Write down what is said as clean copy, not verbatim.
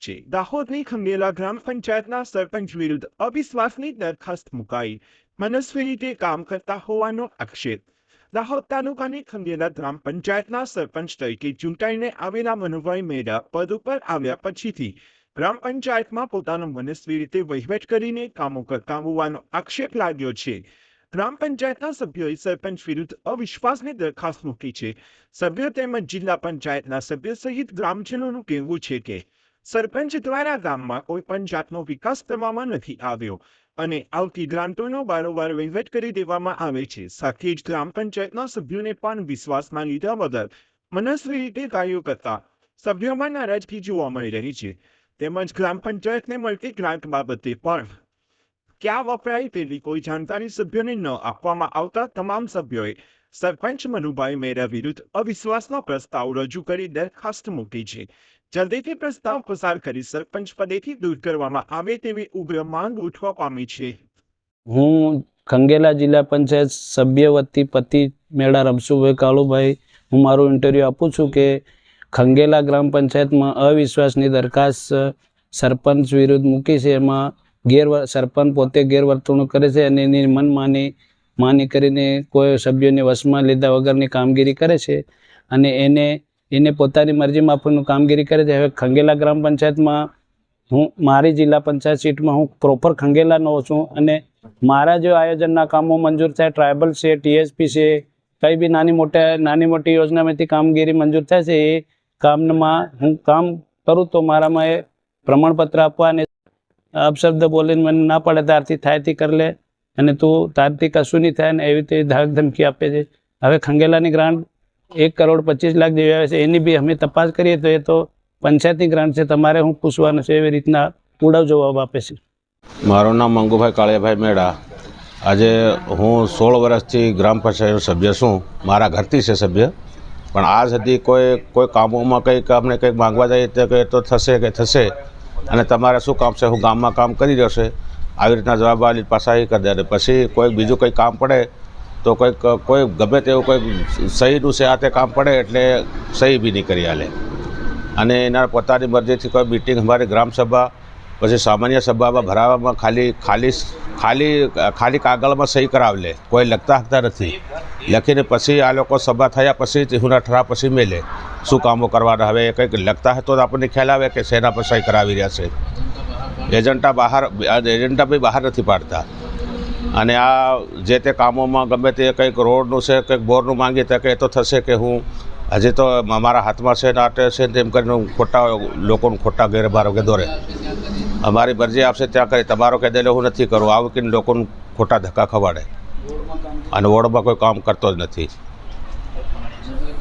છે। દાહોદની ખંગેલા ગ્રામ પંચાયતના સરપંચ વિરુદ્ધ અવિશ્વાસની દરખાસ્ત મુકાઈ। મનસ્વી રીતે કામ કરતા હોવાનો આક્ષેપ। દાહોદ તાલુકાની ખંગેલા ગ્રામ પંચાયતના સરપંચ તરીકે ચૂંટાઈને આવેલા મનુભાઈ મેડા પદ ઉપર આવ્યા પછીથી ગ્રામ પંચાયતમાં પોતાનો મનસ્વી રીતે વહીવટ કરીને કામો કરતા હોવાનો આક્ષેપ લાગ્યો છે। ગ્રામ પંચાયતના સભ્યોએ સરપંચ વિરુદ્ધ અવિશ્વાસની દરખાસ્ત મૂકી છે। સભ્યો તેમજ જિલ્લા પંચાયતના સભ્યો સહિત ગ્રામજનોનું કહેવું છે કે સરપંચ દ્વારા ગામમાં કોઈ પણ જાતનો વિકાસ કરવામાં નથી આવ્યો અને આવતી ગ્રાન્ટોનો વારંવાર વહીવટ કરી દેવામાં આવે છે। સાથે જ ગ્રામ પંચાયતના સભ્યોને પણ વિશ્વાસમાં લીધા વગર મનસ્વી રીતે કાર્યો કરતા સભ્યોમાં નારાજગી જોવા મળી રહી છે। તેમજ ગ્રામ પંચાયતને મળતી ગ્રાન્ટ બાબતે પણ ક્યાં વપરાય તેવી કોઈ જાણકારી સભ્યોને ન આપવામાં આવતા તમામ સભ્યોએ સરપંચ મનુભાઈ મેડા વિરુદ્ધ અવિશ્વાસનો પ્રસ્તાવ રજૂ કરી દરખાસ્ત મૂકી છે। જલ્દીથી પ્રસ્તાવ પસાર કરી સરપંચ પદેથી દૂર કરવામાં આવે તેવી ઉગ્ર માંગ ઉઠવા પામી છે। હું ખંગેલા જિલ્લા પંચાયત સભ્ય વતી પતિ મેડા રમશુભાઈ કાળુભાઈ હું મારું ઇન્ટરવ્યૂ આપું છું કે ખંગેલા ગ્રામ પંચાયતમાં અવિશ્વાસની દરખાસ્ત સરપંચ વિરુદ્ધ મૂકી છે। એમાં સરપંચ પોતે ગેરવર્તણૂક કરે છે અને એની માની કરીને કોઈ સભ્યોને વશમાં લીધા વગરની કામગીરી કરે છે અને એને પોતાની મરજી માફીનું કામગીરી કરે છે। હવે ખંગેલા ગ્રામ પંચાયતમાં હું મારી જિલ્લા પંચાયત સીટમાં હું પ્રોપર ખંગેલાનો છું અને મારા જો આયોજનના કામો મંજૂર થાય, ટ્રાયબલ છે, TSP છે, કંઈ બી નાની મોટી યોજનામાંથી કામગીરી મંજૂર થાય છે એ કામમાં હું કામ કરું તો મારામાં એ પ્રમાણપત્ર આપવા અને અપશબ્દ બોલીને મને ના પડે તારથી થાયથી કરી લે અને તું તારથી કશું નહીં થાય ને એવી રીતે ધાક ધમકી આપે છે। હવે ખંગેલાની ગ્રાન્ટ 1,25,00,000 જેવી આવે છે એની બી અમે તપાસ કરીએ તો એ તો પંચાયતની ગ્રાન્ટ છે, તમારે હું પૂછવાનું છે એવી રીતના ઉડાવ જવાબ આપે છે। મારું નામ મંગુભાઈ કાળિયાભાઈ મેડા। આજે હું 16 વર્ષથી ગ્રામ પંચાયતનો સભ્ય છું। મારા ઘરથી છે સભ્ય, પણ આજ સુધી કોઈ કામોમાં કંઈક આપણે કંઈક માંગવા જઈએ તો કે તો થશે અને તમારે શું કામ છે, હું ગામમાં કામ કરી રહ્યો છે આવી રીતના જવાબ આપી પાછા એ કરી દે અને પછી કોઈ બીજું કંઈ કામ પડે તો કોઈ ગમે તેવું કોઈ સહીનું છે આ તે કામ પડે એટલે સહી બી નહીં કરી આલે અને એના પોતાની મરજીથી કોઈ મિટિંગ અમારી ગ્રામસભા પછી સામાન્ય સભામાં ભરાવામાં ખાલી કાગળમાં સહી કરાવી લે, કોઈ લખતા નથી। લખીને પછી આ લોકો સભા થયા પછી તિહુના ઠરાવ પછી મેલે શું કામો કરવાના। હવે કંઈક લખતા હોય તો આપણને ખ્યાલ આવે કે શેના પર સહી કરાવી રહ્યા છે। એજન્ડા બી બહાર નથી પાડતા અને આ જે તે કામોમાં ગમે તે કંઈક રોડનું છે કંઈક બોરનું માંગી તો કે એ તો થશે કે હું હજી તો અમારા હાથમાં છે ને આટે છે તેમ કરીને લોકોને ખોટા ગેરમાર્ગે દોરે। અમારી મરજી આપશે ત્યાં કરી તમારો કહી દે હું નથી કરું આવું કે લોકોને ખોટા ધક્કા ખવાડે અને વોર્ડમાં કોઈ કામ કરતો જ નથી।